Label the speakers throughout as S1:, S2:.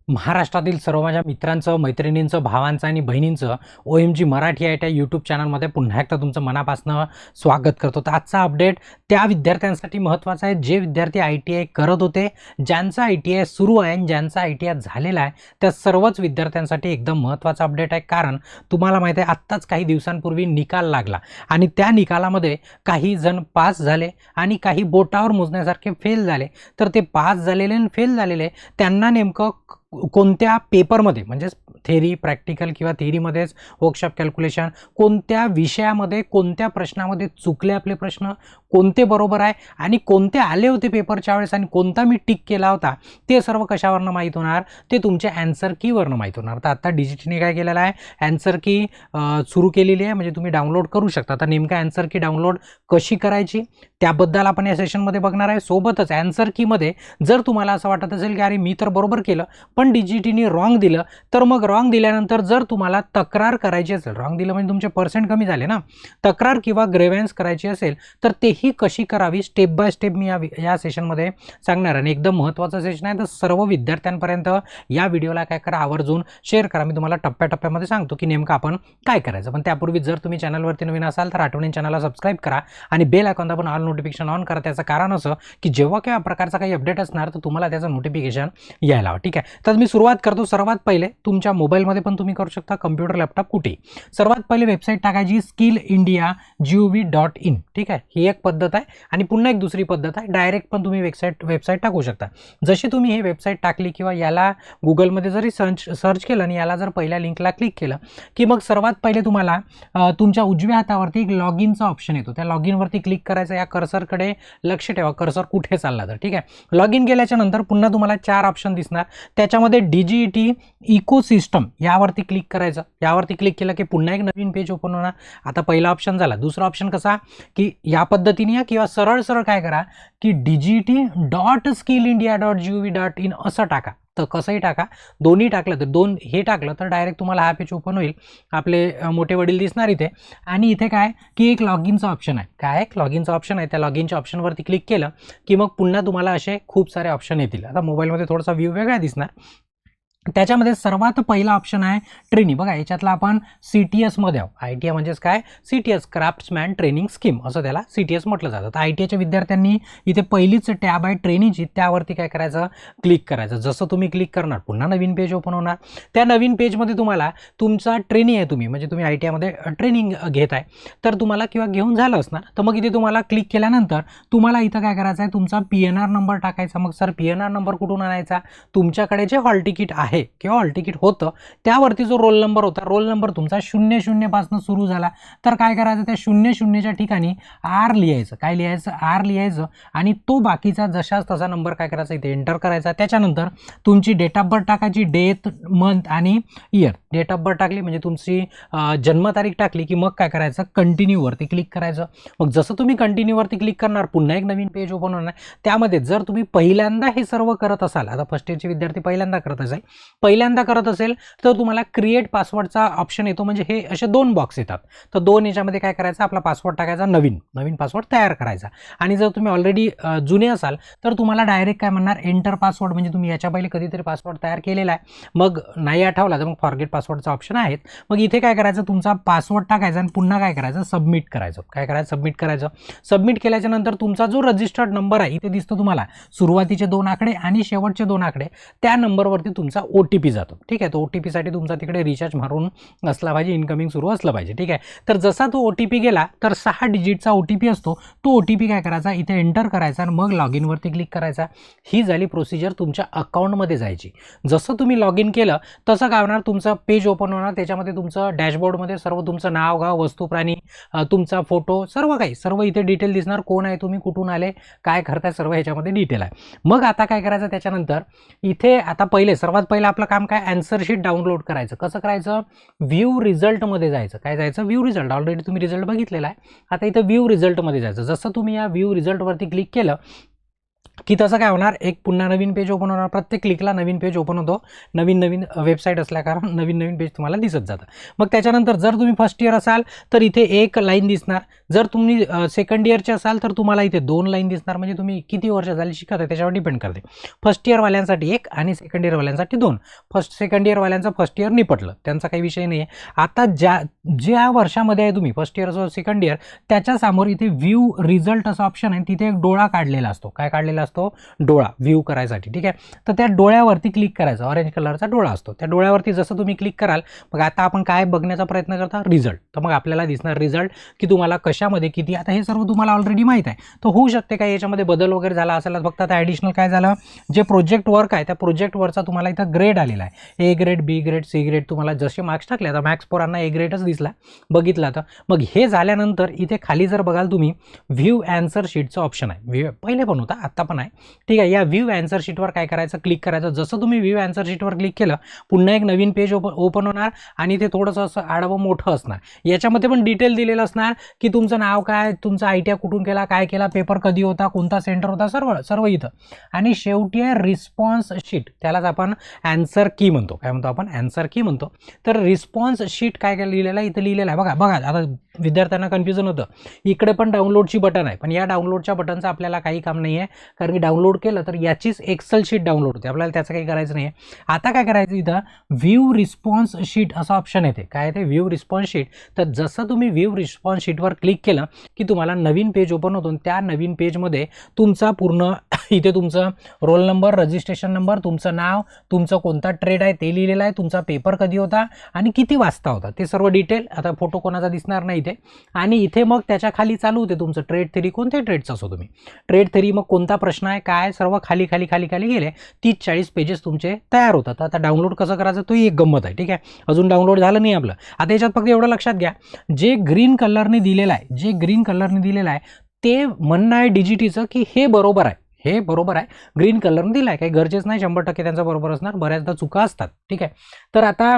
S1: महाराष्ट्रातील सर्व माझ्या मित्रांचं, मैत्रिणींचं, भावांचं आणि बहिणींचं OMG मराठी ITI यूट्यूब चॅनलमध्ये पुन्हा एकदा तुमचं मनापासून स्वागत करतो. तर आजचा अपडेट त्या विद्यार्थ्यांसाठी महत्त्वाचा आहे जे विद्यार्थी ITI करत होते, ज्यांचा ITI सुरू आहे आणि ज्यांचा ITI झालेला आहे, त्या सर्वच विद्यार्थ्यांसाठी एकदम महत्त्वाचा अपडेट आहे. कारण तुम्हाला माहिती आहे आत्ताच काही दिवसांपूर्वी निकाल लागला आणि त्या निकालामध्ये काही जण पास झाले आणि काही बोटावर मोजण्यासारखे फेल झाले. तर ते पास झालेले आणि फेल झालेले त्यांना नेमकं कोणत्या पेपरमध्ये म्हणजे थेरी, प्रॅक्टिकल किंवा थेरीमध्येच वर्कशॉप कॅल्क्युलेशन, कोणत्या विषयामध्ये कोणत्या प्रश्नामध्ये चुकले आपले प्रश्न, कोणते बरोबर आहे आणि कोणते आले होते पेपरच्या वेळेस आणि कोणता मी टिक केला होता, ते सर्व कशावरनं माहीत होणार, ते तुमच्या ॲन्सर कीवरनं माहीत होणार. तर आता डिजिटने काय केलेलं आहे, ॲन्सर की सुरू केलेली आहे, म्हणजे तुम्ही डाउनलोड करू शकता. तर नेमकं ॲन्सर की डाउनलोड कशी करायची त्याबद्दल आपण या सेशनमध्ये बघणार आहे. सोबतच ॲन्सर कीमध्ये जर तुम्हाला असं वाटत असेल की अरे मी तर बरोबर केलं पण डिजिटीने रॉंग दिलं, तर मग रॉंग दिल्यानंतर जर तुम्हाला तक्रार करायची असेल, रॉंग दिलं म्हणजे तुमचे पर्सेंट कमी झाले ना, तक्रार किंवा ग्रेव्हन्स करायची असेल तर तेही कशी करावी स्टेप बाय स्टेप मी या सेशनमध्ये सांगणार. आणि एकदम महत्त्वाचं सेशन आहे, तर सर्व विद्यार्थ्यांपर्यंत या व्हिडिओला काय करा, आवर्जून शेअर करा. मी तुम्हाला टप्प्याटप्प्यामध्ये सांगतो की नेमकं आपण काय करायचं. पण त्यापूर्वी जर तुम्ही चॅनलवरती नवीन असाल तर आठवणीने चॅनलला सबस्क्राईब करा आणि बेल आयकॉन दाबून ऑल नोटिफिकेशन ऑन करा. त्याचं कारण असं की जेव्हा केव्हा प्रकारचा काही अपडेट असणार तर तुम्हाला त्याचं नोटिफिकेशन यायला हवं. ठीक आहे, तर मी सुरुवात करतो. सर्वात पहिले तुमच्या मोबाईलमध्ये पण तुम्ही करू शकता, कम्प्युटर, लॅपटॉप कुठे. सर्वात पहिले वेबसाईट टाकायची skillindia.gov.in. ठीक आहे, ही एक पद्धत आहे. आणि पुन्हा एक दुसरी पद्धत आहे, डायरेक्ट पण तुम्ही वेबसाईट टाकू शकता. जशी तुम्ही ही वेबसाईट टाकली किंवा याला गुगलमध्ये जरी सर्च केलं आणि याला जर पहिल्या लिंकला क्लिक केलं की मग सर्वात पहिले तुम्हाला तुमच्या उजव्या हातावरती एक लॉग इनचा ऑप्शन येतो. त्या लॉग इनवरती क्लिक करायचं. या कर्सरकडे लक्ष ठेवा, कर्सर कुठे चालला तर. ठीक आहे, लॉग इन केल्याच्या नंतर पुन्हा तुम्हाला 4 ऑप्शन दिसणार. त्याच्यामध्ये DGET इकोसिस्टम यावरती क्लिक करायचं. यावरती क्लिक केलं की पुन्हा एक नवीन पेज ओपन होणार. आता पहिला ऑप्शन झाला. दुसरा ऑप्शन कसा की या पद्धतीने या किंवा सरळ काय करा की DGET.skillindia.gov.in असं टाका. तर कसंही टाका, दोन्ही टाकलं तर हे टाकलं तर डायरेक्ट तुम्हाला हा पेज ओपन होईल. आपले मोठे वडील दिसणार इथे. आणि इथे काय की एक लॉग इनचा ऑप्शन आहे. काय लॉग इनचा ऑप्शन आहे, त्या लॉग इनच्या ऑप्शनवरती क्लिक केलं की मग पुन्हा तुम्हाला असे खूप सारे ऑप्शन येतील. आता मोबाईलमध्ये थोडासा व्ह्यू वेगळा दिसणार. त्याच्यामध्ये सर्वात पहिला ऑप्शन आहे ट्रेनी. बघा याच्यातला आपण CTS मध्ये आहोत. ITI म्हणजेच काय, CTS क्राफ्ट्समॅन ट्रेनिंग स्कीम असं त्याला CTS म्हटलं जातं. तर ITIच्या विद्यार्थ्यांनी इथे पहिलीच टॅब आहे ट्रेनिंगची, त्यावरती काय करायचं, क्लिक करायचं. जसं तुम्ही क्लिक करणार पुन्हा नवीन पेज ओपन होणार. त्या नवीन पेजमध्ये तुम्हाला तुमचा ट्रेनी आहे, तुम्ही म्हणजे तुम्ही ITI मध्ये ट्रेनिंग घेत आहे तर तुम्हाला किंवा घेऊन झालं असणार. तर मग इथे तुम्हाला क्लिक केल्यानंतर तुम्हाला इथं काय करायचं आहे, तुमचा PNR नंबर टाकायचा. मग सर PNR नंबर कुठून आणायचा, तुमच्याकडे जे हॉल तिकीट आहे किंवा हॉल तिकीट होतं त्यावरती जो रोल नंबर होता, रोल नंबर तुमचा 00 पासून सुरू झाला तर काय करायचं, त्या 00च्या ठिकाणी R लिहायचं. काय लिहायचं, R लिहायचं. आणि तो बाकीचा जशाच तसा नंबर काय करायचा इथे एंटर करायचा. त्याच्यानंतर तुमची डेट ऑफ बर्थ टाकायची, डेट, मंथ आणि इयर. डेट ऑफ बर्थ टाकली म्हणजे तुमची जन्मतारीख टाकली की मग काय करायचं, कंटिन्यूवरती क्लिक करायचं. मग जसं तुम्ही कंटिन्यूवरती क्लिक करणार पुन्हा एक नवीन पेज ओपन होणार. त्यामध्ये जर तुम्ही पहिल्यांदा हे सर्व करत असाल, आता फर्स्ट इयरचे विद्यार्थी पहिल्यांदा करत असेल तर तुम्हाला क्रिएट पासवर्डचा ऑप्शन येतो. म्हणजे हे असे 2 बॉक्स येतात. तर 2 याच्यामध्ये काय करायचं, आपला पासवर्ड टाकायचा, नवीन पासवर्ड तयार करायचा. आणि जर तुम्ही ऑलरेडी जुने असाल तर तुम्हाला डायरेक्ट काय म्हणणार, एंटर पासवर्ड. म्हणजे तुम्ही याच्या पहिले कधीतरी पासवर्ड तयार केलेला आहे, मग नाही आठवला तर मग फॉरगेट पासवर्डचा ऑप्शन आहेत. मग इथे काय करायचं, तुमचा पासवर्ड टाकायचा आणि पुन्हा काय करायचं, सबमिट करायचं. सबमिट केल्याच्या नंतर तुमचा जो रजिस्टर्ड नंबर आहे इथे दिसतो तुम्हाला, सुरुवातीचे 2 आकडे आणि शेवटचे 2 आकडे, त्या नंबरवरती तुमचा OTP जातो. ठीक आहे, तो OTP साठी तुमचा तिकडे रिचार्ज मारून असला पाहिजे, इनकमिंग सुरू असलं पाहिजे. ठीक आहे, तर जसा तो OTP गेला तर 6 डिजिटचा OTP असतो. तो OTP काय करायचा, इथे एंटर करायचा आणि मग लॉग इनवरती क्लिक करायचा. ही झाली प्रोसिजर तुमच्या अकाउंटमध्ये जायची. जसं तुम्ही लॉग इन केलं तसं काय होणार, तुमचं पेज ओपन होणार. त्याच्यामध्ये तुमचं डॅशबोर्डमध्ये सर्व तुमचं नाव, गाव, वस्तू, प्राणी, तुमचा फोटो, सर्व इथे डिटेल दिसणार. कोण आहे तुम्ही, कुठून आले, काय करताय, सर्व ह्याच्यामध्ये डिटेल आहे. मग आता काय करायचं, त्याच्यानंतर इथे आता सर्वात पहिलं आपलं काम काय, आन्सर शीट डाउनलोड करायचं. कसं करायचं, व्ह्यू रिझल्टमध्ये जायचं. काय जायचं, व्ह्यू रिझल्ट. ऑलरेडी तुम्ही रिझल्ट बघितलेला आहे. आता इथं व्ह्यू रिझल्टमध्ये जायचं. जसं तुम्ही या व्ह्यू रिझल्टवरती क्लिक केलं की तसं काय होणार, एक पुन्हा नवीन पेज ओपन होणार, प्रत्येक क्लिकला नवीन पेज ओपन होतो, नवीन नवीन वेबसाईट असल्या कारण नवीन नवीन पेज तुम्हाला दिसत जातं. मग त्याच्यानंतर जर तुम्ही फर्स्ट इयर असाल तर इथे एक लाईन दिसणार, जर तुम्ही सेकंड इयरचे असाल तर तुम्हाला इथे 2 लाईन दिसणार, म्हणजे तुम्ही किती वर्ष झाली शिकत आहे त्याच्यावर डिपेंड करते. फर्स्ट इयरवाल्यांसाठी 1 आणि सेकंड इयरवाल्यांसाठी 2. सेकंड इयरवाल्यांचं फर्स्ट इयर निपटलं, त्यांचा काही विषय नाही आहे. आता ज्या वर्षामध्ये आहे तुम्ही फर्स्ट इयर असो सेकंड इयर, त्याच्यासमोर इथे व्ह्यू रिझल्ट असं ऑप्शन आहे, तिथे एक डोळा काढलेला असतो. काय काढलेला असतो? डोळा व्ह्यू करायसाठी. ठीक आहे, तर त्या डोळ्यावरती क्लिक करायचं, ऑरेंज कलरचा डोळा असतो. त्या डोळ्यावरती जसं तुम्ही क्लिक कराल, मग आता आपण काय बघण्याचा प्रयत्न करता? रिझल्ट. तर मग आपल्याला दिसणार रिझल्ट की तुम्हाला कशामध्ये किती. आता हे सर्व तुम्हाला ऑलरेडी माहीत आहे, तर होऊ शकते काय याच्यामध्ये बदल वगैरे झाला असेल. फक्त आता ॲडिशनल काय झालं, जे प्रोजेक्ट वर्क आहे त्या प्रोजेक्ट वर्कचा तुम्हाला इथं ग्रेड आलेला आहे, A grade, B grade, C grade. तुम्हाला जसे मार्क्स टाकले, आता मॅक्स पोरांना ए ग्रेडच दिसला बघितला. तर मग हे झाल्यानंतर इथे खाली जर बघाल तुम्ही, व्ह्यू ॲन्सर शीटचं ऑप्शन आहे. पहिले पण होता, आत्ता पण आहे. ठीक आहे, या व्ह्यू ॲन्सर शीटवर काय करायचं? क्लिक करायचं. जसं तुम्ही व्ह्यू ॲन्सर शीटवर क्लिक केलं, पुन्हा एक नवीन पेज ओपन होणार आणि ते थोडंसं असं आडवं मोठं असणार. याच्यामध्ये पण डिटेल दिलेलं असणार की तुमचं नाव काय, तुमचा ITI कुठून केला, काय केला, पेपर कधी होता, कोणता सेंटर होता, सर्व इथं. आणि शेवटी आहे रिस्पॉन्स शीट, त्यालाच आपण ॲन्सर की म्हणतो. काय म्हणतो आपण? ॲन्सर की म्हणतो. तर रिस्पॉन्स शीट काय लिहिलेलं आहे? इथं लिहिलेलं आहे बघा. आता विद्यार्थ्यांना कन्फ्युजन होतं, इकडे पण डाउनलोडची बटन आहे, पण या डाउनलोडच्या बटनचं आपल्याला काही काम नाही आहे, कारण की डाउनलोड केलं तर याचीच एक्सेल शीट डाउनलोड होते, आपल्याला त्याचं काही करायचं नाही आहे. आता काय करायचं, इथं व्ह्यू रिस्पॉन्स शीट असं ऑप्शन येते. काय येते? View response sheet. तर जसं तुम्ही व्ह्यू रिस्पॉन्स शीटवर क्लिक केलं की तुम्हाला नवीन पेज ओपन होतो. त्या नवीन पेजमध्ये तुमचा पूर्ण इथे तुमचं रोल नंबर, रजिस्ट्रेशन नंबर, तुमचं नाव, तुमचं कोणता ट्रेड आहे ते लिहिलेलं आहे, तुमचा पेपर कधी होता आणि किती वाजता होता ते सर्व डिटेल. आता फोटो कोणाचा दिसणार नाही इथे. आणि इथे मग त्याच्या खाली चालू होते तुमचं ट्रेड थेरी, कोणत्या ट्रेडचं असो तुम्ही ट्रेड थेरी, मग कोणता प्रश्न आहे काय, सर्व खाली खाली खाली खाली गेले. 30-40 पेजेस तुमचे तयार होतात. आता डाउनलोड कसं करायचं तो एक गंमत आहे. ठीक आहे, अजून डाउनलोड झालं नाही आपलं. आता याच्यात फक्त एवढं लक्षात घ्या, जे ग्रीन कलरने दिलेलं आहे ते म्हणणं आहे DGTचं की हे बरोबर आहे, हे बरोबर आहे, ग्रीन कलरने दिला आहे. काही गरजेचं नाही 100% त्यांचं बरोबर असणार, बऱ्याचदा चुका असतात. ठीक आहे, तर आता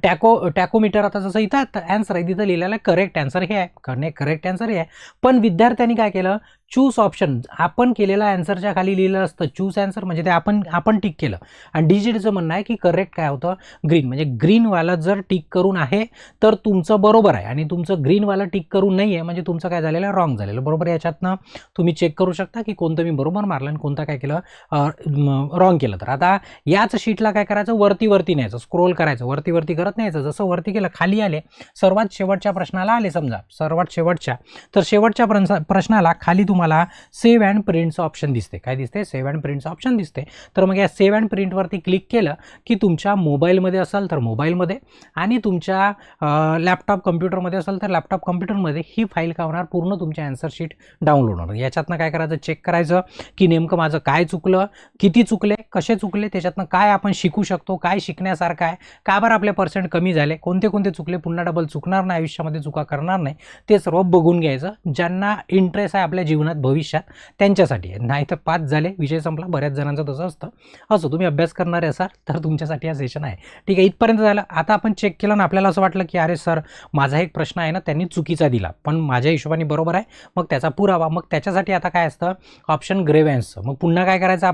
S1: टॅकोमीटर, आता जसं इथं ॲन्सर आहे तिथं लिहिलेलं आहे करेक्ट ॲन्सर हे आहे, करेक्ट ॲन्सर हे आहे. पण विद्यार्थ्यांनी काय केलं, चूज ऑप्शन आपण केलेला ॲन्सरच्या खाली लिहिलं असतं चूज ॲन्सर, म्हणजे ते आपण टिक केलं. आणि DGTचं म्हणणं आहे की करेक्ट काय होतं, ग्रीन. म्हणजे ग्रीनवाला जर टिक करून आहे तर तुमचं बरोबर आहे, आणि तुमचं ग्रीनवाला टिक करून नाही आहे म्हणजे तुमचं काय झालेलं, रॉंग झालेलं. बरोबर, याच्यातनं तुम्ही चेक करू शकता की कोणतं मी बरोबर मारलं आणि कोणतं काय केलं रॉंग केलं. तर आता याच शीटला काय करायचं, वरती न्यायचं, स्क्रोल करायचं, वरती करत न्यायचं. जसं वरती केलं खाली आले, सर्वात शेवटच्या प्रश्नाला आले समजा, सर्वात शेवटच्या, तर शेवटच्या प्रश्नाला खाली तुम्हाला सेव्ह अँड प्रिंटचं ऑप्शन दिसते. काय दिसते? सेव्ह अँड प्रिंटचं ऑप्शन दिसते. तर मग या सेव्ह अँड प्रिंटवरती क्लिक केलं की तुमच्या मोबाईलमध्ये असाल तर मोबाईलमध्ये, आणि तुमच्या लॅपटॉप कम्प्युटरमध्ये असेल तर लॅपटॉप कम्प्युटरमध्ये ही फाईल काय होणार, पूर्ण तुमच्या ॲन्सर शीट डाउनलोड होणार. याच्यातनं काय करायचं, चेक करायचं की नेमकं माझं काय चुकलं, किती चुकले, कसे चुकले, त्याच्यातनं काय आपण शिकू शकतो, काय शिकण्यासारखं आहे, का बरं आपले पर्सेंट कमी झाले, कोणते चुकले, पुन्हा डबल चुकणार नाही, आयुष्यामध्ये चुका करणार नाही, ते सर्व बघून घ्यायचं. ज्यांना इंटरेस्ट आहे आपल्या जीवनात भविष्यात त्यांच्यासाठी आहे, नाही तर 5 झाले विषय संपला. बऱ्याच जणांचं तसं असतं. असं तुम्ही अभ्यास करणारे असाल तर तुमच्यासाठी हा सेशन आहे. ठीक आहे, इथपर्यंत झालं. आता आपण चेक केलं ना, आपल्याला असं वाटलं की अरे सर माझा एक प्रश्न आहे ना त्यांनी चुकीचा दिला, पण माझ्या हिशोबाने बरोबर आहे, मग त्याचा पुरावा. मग त्याच्यासाठी आता काय असतं, ऑप्शन ग्रेव्हन्सचं. मग पुन्हा काय करायचं,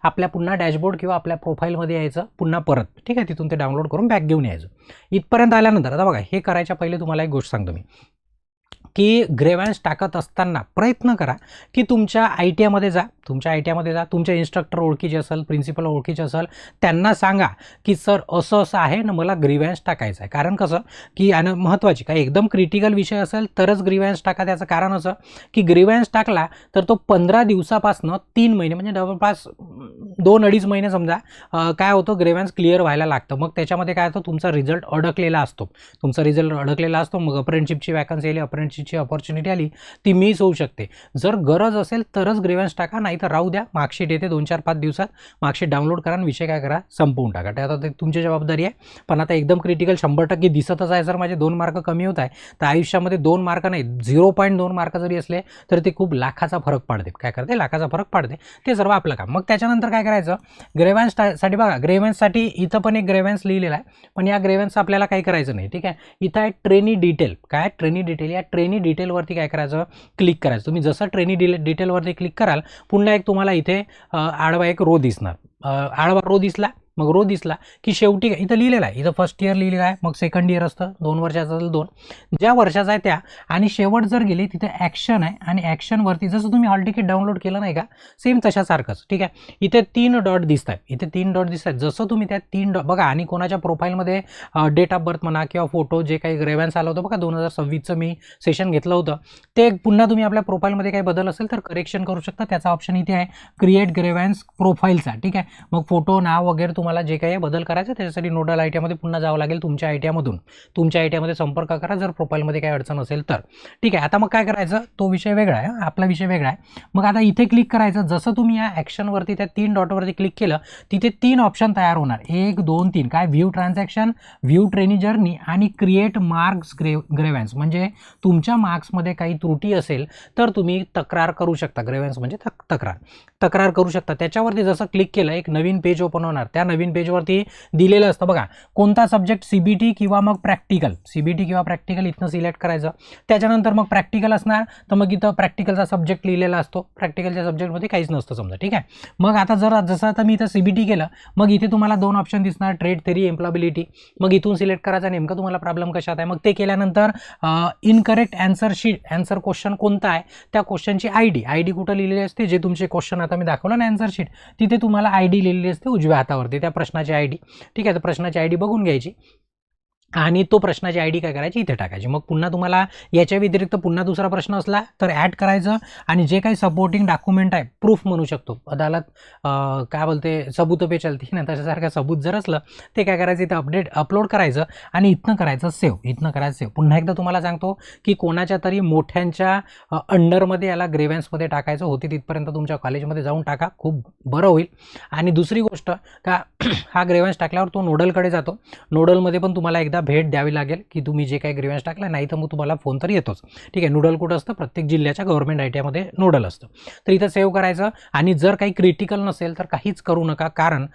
S1: आपल्या पुन्हा डॅशबोर्ड किंवा आपल्या प्रोफाईलमध्ये यायचं पुन्हा परत. ठीक आहे, तिथून ते डाउनलोड करून बॅक घेऊन यायचं. इथपर्यंत आल्यानंतर आता बघा, हे करायच्या पहिले तुम्हाला एक गोष्ट सांगतो मी, की ग्रेव्हन्स टाकत असताना प्रयत्न करा की तुमच्या ITI मध्ये जा, तुमच्या इन्स्ट्रक्टर ओळखीचे असेल, प्रिन्सिपल ओळखीचे असेल, त्यांना सांगा की सर असं आहे ना, मला ग्रीव्हन्स टाकायचं आहे. कारण कसं की आणि महत्त्वाची काय एकदम क्रिटिकल विषय असेल तरच ग्रीव्हन्स टाका. त्याचं कारण असं की ग्रीव्हन्स टाकला तर तो 15 दिवसापासून 3 महिने, म्हणजे जवळपास 2-2.5 महिने समजा, काय होतं, ग्रीव्हन्स क्लिअर व्हायला लागतं. मग त्याच्यामध्ये काय होतं, तुमचा रिझल्ट अडकलेला असतो, मग अप्रेंटिसशिपची वॅकन्सी आली, अप्रेंटिसशिपची अपॉर्च्युनिटी आली, ती मिस होऊ शकते. जर गरज असेल तरच ग्रीव्हन्स टाका, नाही तर राहू द्या. मार्कशीट येते 2-4-5 दिवसात, मार्कशीट डाउनलोड करा आणि विषय काय करा, संपवून टाका. ते आता तुमची जबाबदारी आहे. पण आता एकदम क्रिटिकल 100% दिसतच आहे सर माझे 2 मार्क कमी होत आहे, तर आयुष्यामध्ये 2 मार्क नाही, 0.2 मार्क जरी असले तर ते खूप लाखाचा फरक पाडते. काय करते, लाखाचा फरक पाडते. ते सर्व आपलं काम. मग त्याच्यानंतर काय करायचं, ग्रेव्हन्ससाठी बघा, ग्रेव्हन्ससाठी इथं पण एक ग्रेव्हन्स लिहिलेला आहे, पण या ग्रेव्हन्स आपल्याला काही करायचं नाही. ठीक आहे, इथं आहे ट्रेनी डिटेल. काय ट्रेनी डिटेल, या ट्रेनी ट्रेनी डिटेलवरती काय करायचं, क्लिक करायचं. तुम्ही जसं ट्रेनी डिटेलवरती क्लिक कराल पुन्हा एक तुम्हाला इथे आडवा एक रो दिसणार. आडवा रो दिसला, मग रो दिसला की शेवटी इथं लिहिलेलं आहे, इथं फर्स्ट इयर लिहिलेलं आहे, मग सेकंड इयर असतं, 2 वर्षाचं असेल 2, ज्या वर्षाचा आहे त्या, आणि शेवट जर गेली तिथे ॲक्शन आहे आणि ॲक्शनवरती जसं तुम्ही हॉल तिकीट डाउनलोड केलं नाही का, सेम तशासारखंच. ठीक आहे, इथे 3 डॉट दिसत आहेत, इथे 3 डॉट दिसत आहेत. जसं तुम्ही त्या 3 डॉट बघा, आणि कोणाच्या प्रोफाईलमध्ये डेट ऑफ बर्थ म्हणा किंवा फोटो जे काही ग्रेव्हन्स आलं होतं बघा 2026चं मी सेशन घेतलं होतं, ते पुन्हा तुम्ही आपल्या प्रोफाईलमध्ये काही बदल असेल तर करेक्शन करू शकता. त्याचा ऑप्शन इथे आहे क्रिएट ग्रेव्हन्स प्रोफाईलचा. ठीक आहे, मग फोटो नाव वगैरे तुम्हाला जे काही बदल करायचं त्याच्यासाठी नोडल आयटीआयमध्ये पुन्हा जावं लागेल. तुमच्या आयटीआयमधून तुमच्या आयटीआयमध्ये संपर्क करा जर प्रोफाईलमध्ये काही अडचण असेल तर. ठीक आहे, आता मग काय करायचं, तो विषय वेगळा आहे, आपला विषय वेगळा आहे. मग आता इथे क्लिक करायचं. जसं तुम्ही या ॲक्शनवरती त्या 3 डॉटवरती क्लिक केलं तिथे 3 ऑप्शन तयार होणार, 1 2 3. काय, view transaction, view trainee journey आणि क्रिएट मार्क्स ग्रेव्हन्स. म्हणजे तुमच्या मार्क्समध्ये काही त्रुटी असेल तर तुम्ही तक्रार करू शकता. ग्रेव्हन्स म्हणजे तक्रार करू शकता. त्याच्यावरती जसं क्लिक केलं एक नवीन पेज ओपन होणार. त्या नवीन पेजवरती दिलेलं असतं बघा कोणता सब्जेक्ट, सीबीटी किंवा मग प्रॅक्टिकल. सीबीटी किंवा प्रॅक्टिकल इथनं सिलेक्ट करायचं. त्याच्यानंतर मग प्रॅक्टिकल असणार तर मग इथं प्रॅक्टिकलचा सब्जेक्ट लिहिलेला असतो, प्रॅक्टिकलच्या सब्जेक्टमध्ये काहीच नसतं समजा. ठीक आहे, मग आता जसं आता मी इथं सीबीटी केलं, मग इथे तुम्हाला 2 ऑप्शन दिसणार, ट्रेड थेरी, एम्प्लॉयबिलिटी. मग इथून सिलेक्ट करायचा नेमकं तुम्हाला प्रॉब्लेम कशात आहे. मग ते केल्यानंतर इनकरेक्ट आन्सर क्वेश्चन कोणता आहे त्या क्वेश्चनची आयडी कुठं लिहिलेली असते, जे तुमचे क्वेश्चन आता मी दाखवलं ना आन्सर शीट, तिथे तुम्हाला आयडी लिहिलेली असते उजव्या हातावरती, त्या प्रश्नाची आयडी. ठीक आहे, तर प्रश्नाची आयडी बघून घ्यायची आणि तो प्रश्नाची आयडी काय करायची इथे टाकायची. मग पुन्हा तुम्हाला याच्या व्यतिरिक्त पुन्हा दुसरा प्रश्न असला तर ॲड करायचं आणि जे काही सपोर्टिंग डॉक्युमेंट आहे, प्रूफ म्हणू शकतो, अदालत काय बोलते सबूत पे चलती ना, तशासारखं सबूत जर असलं ते काय करायचं इथं अपलोड करायचं आणि इथनं करायचं सेव्ह. पुन्हा एकदा तुम्हाला सांगतो की कोणाच्या तरी मोठ्यांच्या अंडरमध्ये याला ग्रेव्हन्समध्ये टाकायचं होते, तिथपर्यंत तुमच्या कॉलेजमध्ये जाऊन टाका, खूप बरं होईल. आणि दुसरी गोष्ट का हा ग्रेव्हन्स टाकल्यावर तो नोडलकडे जातो. नोडलमध्ये पण तुम्हाला एकदा भेट द्यावी लागेल की तुम्ही जे काही ग्रीव्हन्स टाकला, नाही तर मग तुम्हाला फोन तर येतोच. ठीक आहे, नोडल कुठं असतं, प्रत्येक जिल्ह्याच्या गव्हर्नमेंट आयटीआयमध्ये नोडल असतं. तर इथं सेव्ह करायचं आणि जर काही क्रिटिकल नसेल तर काहीच करू नका, कारण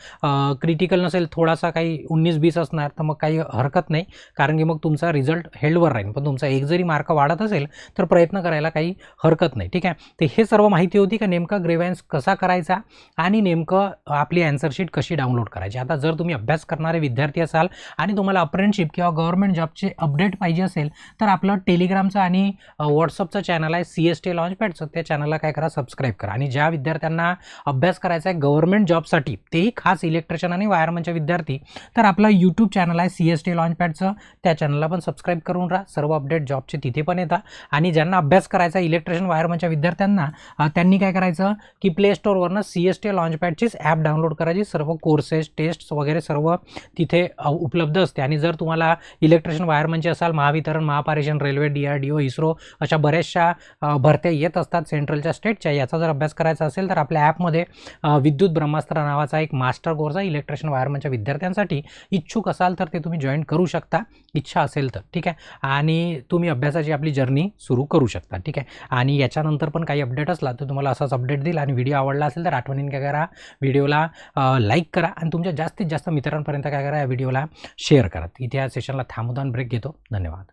S1: क्रिटिकल नसेल, थोडासा काही 19-20 असणार तर मग काही हरकत नाही, कारण की मग तुमचा रिझल्ट हेल्डवर राहील. पण तुमचा एक जरी मार्क वाढत असेल तर प्रयत्न करायला काही हरकत नाही. ठीक आहे, तर हे सर्व माहिती होती का नेमका ग्रीव्हन्स कसा करायचा आणि नेमकं आपली आन्सर शीट कशी डाउनलोड करायची. आता जर तुम्ही अभ्यास करणारे विद्यार्थी असाल आणि तुम्हाला अप्रेंटिसशिप किंवा गव्हर्नमेंट जॉबचे अपडेट पाहिजे असेल तर आपलं टेलिग्रामचं आणि व्हॉट्सअपचं चॅनल आहे CST लॉन्चपॅडचं, त्या चॅनलला काय करा, सबस्क्राईब करा. आणि ज्या विद्यार्थ्यांना अभ्यास करायचा आहे गव्हर्नमेंट जॉबसाठी, तेही खास इलेक्ट्रिशियन आणि वायरमनचे विद्यार्थी, तर आपलं यूट्यूब चॅनल आहे CST लॉन्चपॅडचं, त्या चॅनलला पण सबस्क्राईब करून राहा. सर्व अपडेट जॉबचे तिथे पण येतात. आणि ज्यांना अभ्यास करायचा इलेक्ट्रिशियन वायरमनच्या विद्यार्थ्यांना त्यांनी काय करायचं की प्ले स्टोअरवरनं CST लॉन्चपॅडचीच ॲप डाउनलोड करायची. सर्व कोर्सेस, टेस्ट वगैरे सर्व तिथे उपलब्ध असते. आणि जर तुम्हाला इलेक्ट्रिशियन वायरमनचे असाल, महावितरण, महापारेषण, रेल्वे, DRDO, इस्रो अशा बऱ्याचशा भरत्या येत असतात सेंट्रलच्या, स्टेटच्या, याचा जर अभ्यास करायचा असेल तर आपल्या ॲपमध्ये विद्युत ब्रह्मास्त्र नावाचा एक मास्टर कोर्स आहे इलेक्ट्रिशियन वायरमनच्या विद्यार्थ्यांसाठी. इच्छुक असाल तर ते तुम्ही जॉईन करू शकता, इच्छा असेल तर. ठीक आहे, आणि तुम्ही अभ्यासाची आपली जर्नी सुरू करू शकता. ठीक आहे, आणि याच्यानंतर पण काही अपडेट असला तर तुम्हाला असाच अपडेट देईल. आणि व्हिडिओ आवडला असेल तर आठवणीने काय करा, व्हिडिओला लाईक करा आणि तुमच्या जास्तीत जास्त मित्रांपर्यंत काय करा, या व्हिडिओला शेअर करा. इथे या सेशनला थांबवून ब्रेक घेतो. धन्यवाद.